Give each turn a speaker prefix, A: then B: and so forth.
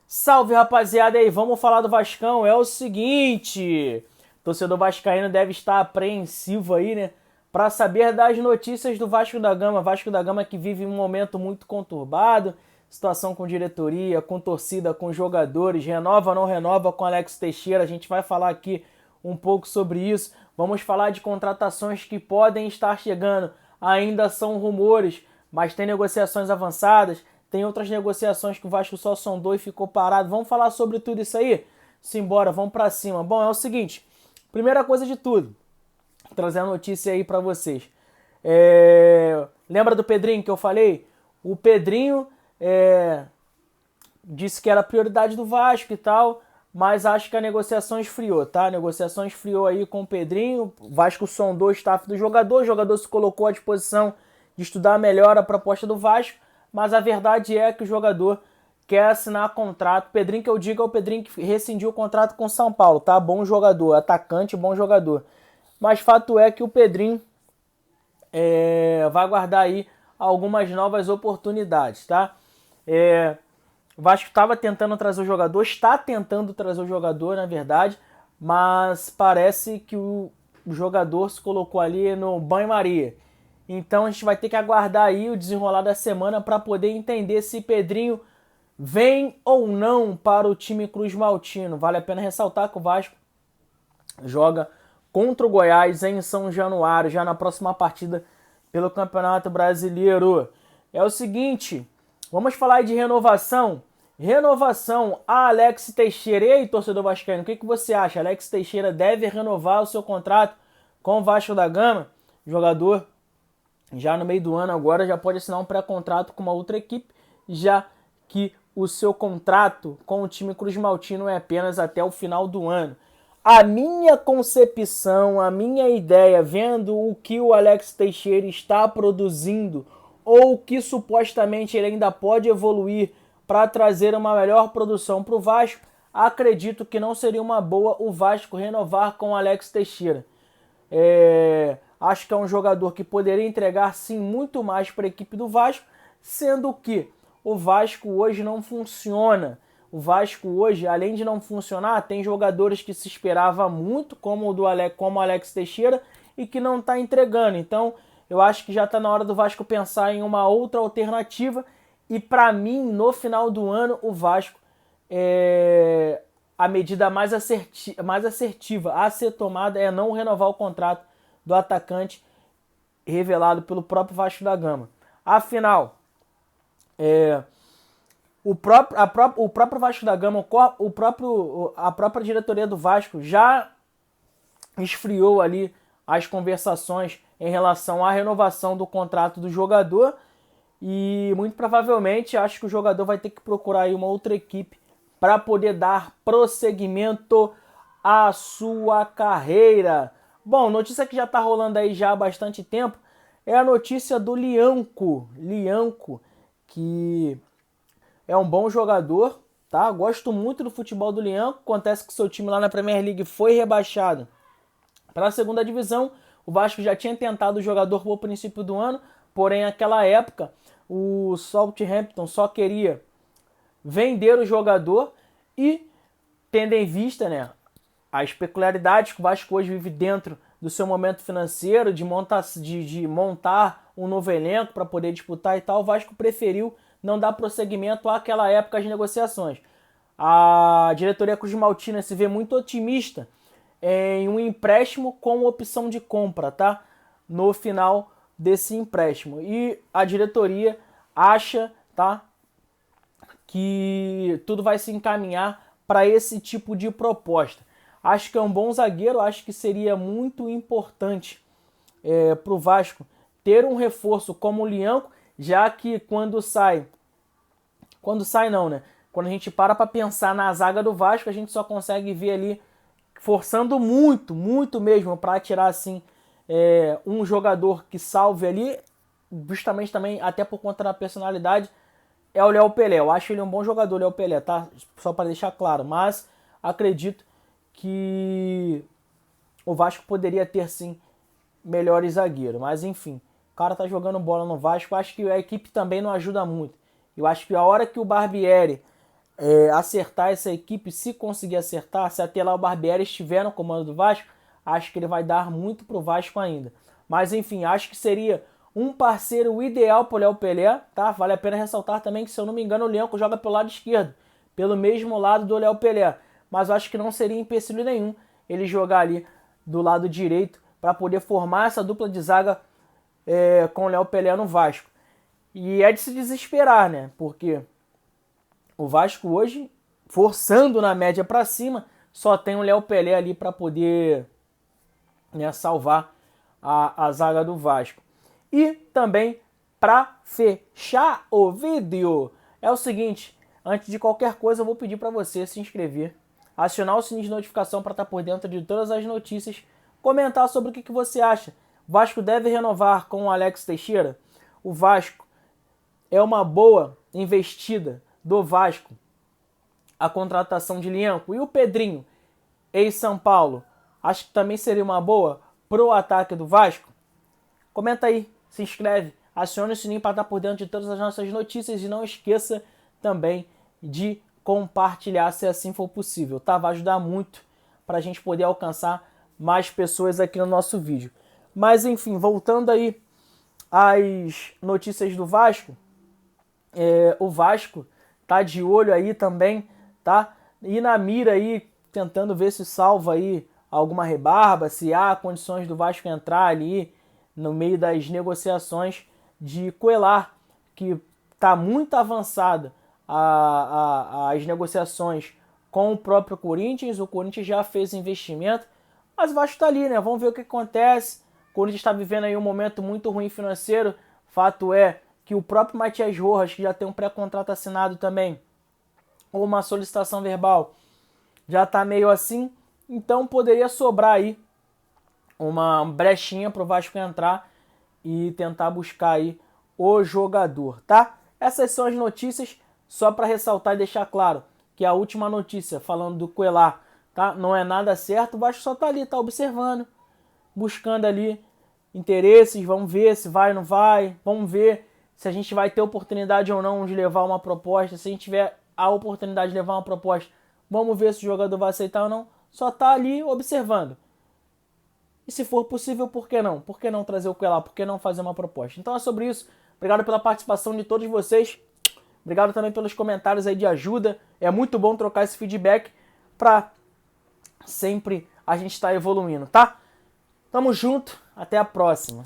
A: Salve, rapaziada, e aí, vamos falar do Vascão. É o seguinte, torcedor vascaíno deve estar apreensivo aí, né, para saber das notícias do Vasco da Gama. Vasco da Gama que vive um momento muito conturbado, situação com diretoria, com torcida, com jogadores, renova ou não renova com Alex Teixeira. A gente vai falar aqui um pouco sobre isso. Vamos falar de contratações que podem estar chegando. Ainda são rumores, mas tem negociações avançadas. Tem outras negociações que o Vasco só sondou e ficou parado. Vamos falar sobre tudo isso aí? Simbora, vamos pra cima. Bom, é o seguinte, primeira coisa de tudo, vou trazer a notícia aí pra vocês. Lembra do Pedrinho que eu falei? O Pedrinho disse que era prioridade do Vasco e tal, mas acho que a negociação esfriou, tá? A negociação esfriou aí com o Pedrinho. O Vasco sondou o staff do jogador, o jogador se colocou à disposição de estudar melhor a proposta do Vasco, mas a verdade é que o jogador quer assinar contrato. Pedrinho, que eu digo, é o Pedrinho que rescindiu o contrato com o São Paulo, tá? Bom jogador, atacante, bom jogador. Mas fato é que o Pedrinho vai guardar aí algumas novas oportunidades, tá? O Vasco estava tentando trazer o jogador, está tentando trazer o jogador, na verdade, mas parece que o jogador se colocou ali no banho-maria. Então a gente vai ter que aguardar aí o desenrolar da semana para poder entender se Pedrinho vem ou não para o time Cruz Maltino. Vale a pena ressaltar que o Vasco joga contra o Goiás em São Januário, já na próxima partida pelo Campeonato Brasileiro. É o seguinte, vamos falar de renovação. Renovação a Alex Teixeira. E aí, torcedor vascaíno, o que você acha? Alex Teixeira deve renovar o seu contrato com o Vasco da Gama? Jogador já no meio do ano agora já pode assinar um pré-contrato com uma outra equipe, já que o seu contrato com o time Cruz Maltino é apenas até o final do ano. A minha concepção, a minha ideia, vendo o que o Alex Teixeira está produzindo, ou que supostamente ele ainda pode evoluir para trazer uma melhor produção para o Vasco, acredito que não seria uma boa o Vasco renovar com o Alex Teixeira. Acho que é um jogador que poderia entregar sim muito mais para a equipe do Vasco, sendo que o Vasco hoje não funciona. O Vasco hoje, além de não funcionar, tem jogadores que se esperava muito, como o Alex Teixeira, e que não está entregando. Então, eu acho que já está na hora do Vasco pensar em uma outra alternativa. E para mim, no final do ano, o Vasco a medida mais assertiva a ser tomada é não renovar o contrato do atacante revelado pelo próprio Vasco da Gama. Afinal, o próprio Vasco da Gama, a própria diretoria do Vasco já esfriou ali as conversações em relação à renovação do contrato do jogador e muito provavelmente acho que o jogador vai ter que procurar aí uma outra equipe para poder dar prosseguimento à sua carreira. Bom, notícia que já está rolando aí já há bastante tempo é a notícia do Lianco. Lianco, que é um bom jogador, tá? Gosto muito do futebol do Lianco. Acontece que seu time lá na Premier League foi rebaixado para a segunda divisão. O Vasco já tinha tentado o jogador no princípio do ano, porém naquela época o Southampton só queria vender o jogador e, tendo em vista, né, as peculiaridades que o Vasco hoje vive dentro do seu momento financeiro, de montar um novo elenco para poder disputar e tal, o Vasco preferiu não dar prosseguimento àquela época às negociações. A diretoria Cruz Maltina se vê muito otimista em um empréstimo com opção de compra, tá? No final desse empréstimo. E a diretoria acha, tá, que tudo vai se encaminhar para esse tipo de proposta. Acho que é um bom zagueiro, acho que seria muito importante para o Vasco ter um reforço como o Lianco, já que quando a gente para pensar na zaga do Vasco, a gente só consegue ver ali forçando muito, muito mesmo para tirar assim um jogador que salve ali, justamente também até por conta da personalidade, é o Léo Pelé. Eu acho ele um bom jogador, o Léo Pelé, tá? Só para deixar claro, mas acredito que o Vasco poderia ter sim melhores zagueiros, mas enfim, o cara tá jogando bola no Vasco, acho que a equipe também não ajuda muito. Eu acho que a hora que o Barbieri acertar essa equipe, se conseguir acertar, se até lá o Barbieri estiver no comando do Vasco, acho que ele vai dar muito pro Vasco ainda. Mas enfim, acho que seria um parceiro ideal pro Léo Pelé, tá? Vale a pena ressaltar também que, se eu não me engano, o Lenco joga pelo lado esquerdo, pelo mesmo lado do Léo Pelé. Mas eu acho que não seria empecilho nenhum ele jogar ali do lado direito para poder formar essa dupla de zaga com o Léo Pelé no Vasco. E é de se desesperar, né? Porque o Vasco hoje, forçando na média para cima, só tem o Léo Pelé ali para poder, né, salvar a zaga do Vasco. E também, para fechar o vídeo, é o seguinte: antes de qualquer coisa, eu vou pedir para você se inscrever, acionar o sininho de notificação para estar por dentro de todas as notícias, comentar sobre o que você acha. O Vasco deve renovar com o Alex Teixeira? O Vasco é uma boa investida do Vasco a contratação de Lianco? E o Pedrinho, ex-São Paulo, acho que também seria uma boa pro ataque do Vasco? Comenta aí, se inscreve, acione o sininho para estar por dentro de todas as nossas notícias e não esqueça também de compartilhar se assim for possível, tá? Vai ajudar muito para a gente poder alcançar mais pessoas aqui no nosso vídeo. Mas enfim, voltando aí às notícias do Vasco, o Vasco tá de olho aí também, tá? E na mira aí, tentando ver se salva aí alguma rebarba, se há condições do Vasco entrar ali no meio das negociações de Coelar, que tá muito avançada as negociações com o próprio Corinthians. O Corinthians já fez investimento, mas o Vasco tá ali, né? Vamos ver o que acontece. O Corinthians está vivendo aí um momento muito ruim financeiro. Fato é que o próprio Matias Rojas, que já tem um pré-contrato assinado também, ou uma solicitação verbal, já está meio assim. Então poderia sobrar aí uma brechinha para o Vasco entrar e tentar buscar aí o jogador, tá? Essas são as notícias, só para ressaltar e deixar claro que a última notícia falando do Coelar, tá? Não é nada certo, o Vasco só tá ali, tá observando, buscando ali interesses, vamos ver se vai ou não vai, vamos ver se a gente vai ter oportunidade ou não de levar uma proposta. Se a gente tiver a oportunidade de levar uma proposta, vamos ver se o jogador vai aceitar ou não. Só tá ali observando. E se for possível, por que não? Por que não trazer o Coelar? Por que não fazer uma proposta? Então é sobre isso. Obrigado pela participação de todos vocês. Obrigado também pelos comentários aí de ajuda. É muito bom trocar esse feedback para sempre a gente estar evoluindo, tá? Tamo junto. Até a próxima.